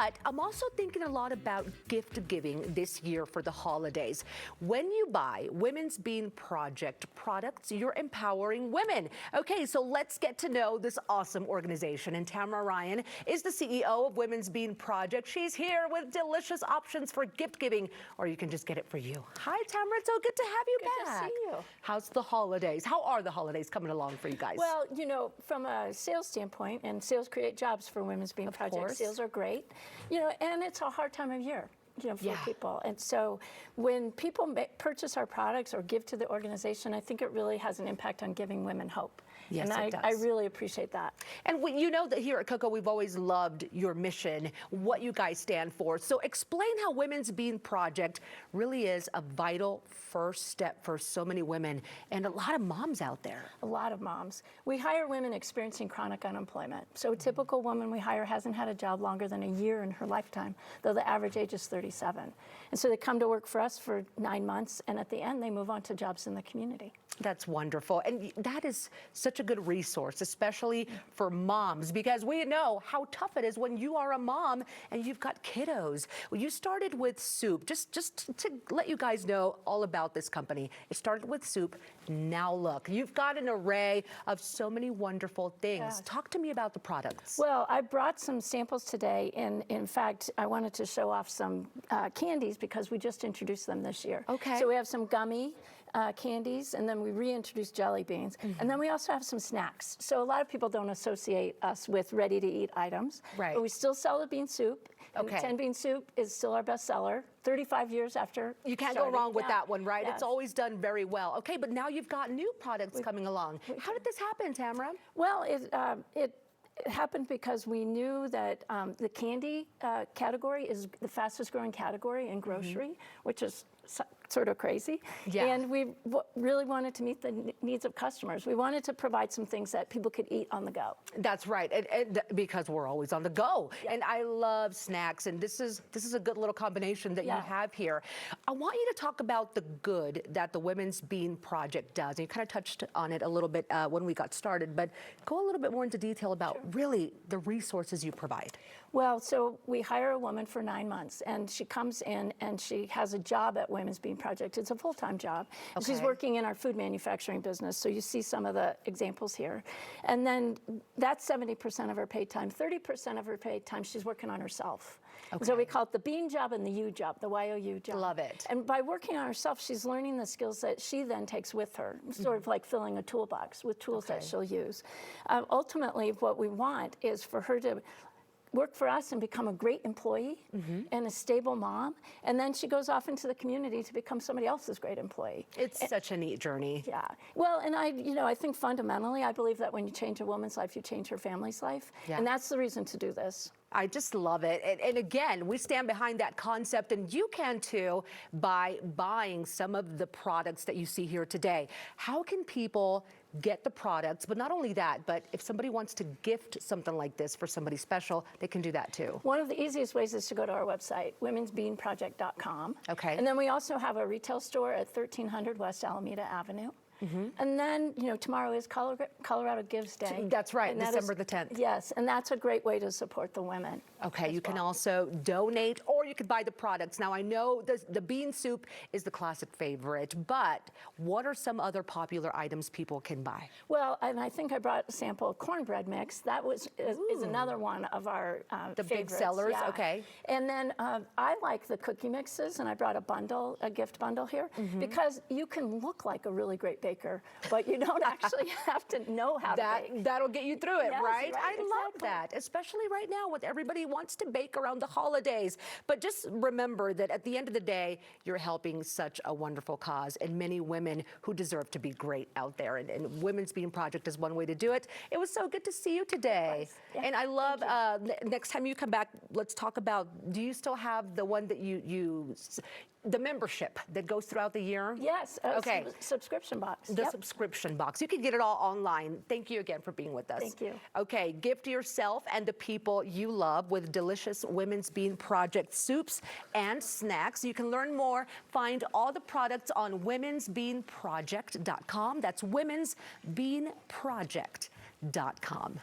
But I'm also thinking a lot about gift giving this year for the holidays. When you buy Women's Bean Project products, you're empowering women. Okay, so let's get to know this awesome organization. And Tamara Ryan is the CEO of Women's Bean Project. She's here with delicious options for gift giving, or you can just get it for you. Hi, Tamara. It's so good to have you back. Good to see you. How's the holidays? How are the holidays coming along for you guys? Well, you know, from a sales standpoint, and sales create jobs for Women's Bean Project, sales are great, you know, and it's a hard time of year, you know, for people. And so when people purchase our products or give to the organization, I think it really has an impact on giving women hope. Yes, and it does. I really appreciate that. And you know that here at KUSA, we've always loved your mission, what you guys stand for. So explain how Women's Bean Project really is a vital first step for so many women and a lot of moms out there. A lot of moms. We hire women experiencing chronic unemployment. So a typical woman we hire hasn't had a job longer than a year in her lifetime, though the average age is 37. And so they come to work for us for 9 months, and at the end, they move on to jobs in the community. That's wonderful. And that is such a good resource, especially for moms, because we know how tough it is when you are a mom and you've got kiddos. Well, you started with soup. Just to let you guys know all about this company. It started with soup. Now look, you've got an array of so many wonderful things. Yes. Talk to me about the products. Well, I brought some samples today, and in fact, I wanted to show off some candies because we just introduced them this year. Okay. So we have some gummy candies, and then we reintroduced jelly beans, and then we also have some snacks. So a lot of people don't associate us with ready-to-eat items, right? But we still sell the bean soup. Okay. 10-bean soup is still our best seller. 35 years after you can't starting. go wrong with that one, right? Yes. It's always done very well. Okay, but now you've got new products coming along. How did this happen, Tamara? Well, it happened because we knew that the candy category is the fastest growing category in grocery, which is sort of crazy. Yeah. And we really wanted to meet the needs of customers. We wanted to provide some things that people could eat on the go. That's right, and because we're always on the go. Yeah. And I love snacks, and this is a good little combination that you have here. I want you to talk about the good that the Women's Bean Project does. And you kind of touched on it a little bit when we got started, but go a little bit more into detail about really the resources you provide. Well, so we hire a woman for 9 months, and she comes in and she has a job at Women's Bean Project. It's a full-time job. Okay. She's working in our food manufacturing business, so you see some of the examples here. And then that's 70% of her paid time. 30% of her paid time she's working on herself. Okay. So we call it the bean job and the U job, the YOU job. Love it. And by working on herself, she's learning the skills that she then takes with her, sort of like filling a toolbox with tools that she'll use. Ultimately, what we want is for her to work for us and become a great employee and a stable mom, and then she goes off into the community to become somebody else's great employee. It's such a neat journey. Yeah. Well, and I think fundamentally, I believe that when you change a woman's life, you change her family's life, and that's the reason to do this. I just love it. And again, we stand behind that concept, and you can too by buying some of the products that you see here today. How can people get the products? But not only that, but if somebody wants to gift something like this for somebody special, they can do that too. One of the easiest ways is to go to our website, womensbeanproject.com. Okay. And then we also have a retail store at 1300 West Alameda Avenue. And then, you know, tomorrow is Colorado Gives Day. That's right, December the 10th. Yes, and that's a great way to support the women. Okay, you can also donate, or you could buy the products. Now, I know the bean soup is the classic favorite, but what are some other popular items people can buy? Well, and I think I brought a sample of cornbread mix. That is another one of our the favorites. Big sellers, yeah. okay. And then I like the cookie mixes, and I brought a gift bundle here, because you can look like a really great baker, but you don't actually have to know how to bake. That'll get you through it, yes, right? I exactly. love that, especially right now with everybody wants to bake around the holidays. But just remember that at the end of the day, you're helping such a wonderful cause and many women who deserve to be great out there. And Women's Bean Project is one way to do it. It was so good to see you today. Yeah, and I love, next time you come back, let's talk about, do you still have the one that the membership that goes throughout the year? Yes, okay. Subscription box. The subscription box. You can get it all online. Thank you again for being with us. Thank you. Okay, gift yourself and the people you love with delicious Women's Bean Project soups and snacks. You can learn more. Find all the products on womensbeanproject.com. That's womensbeanproject.com.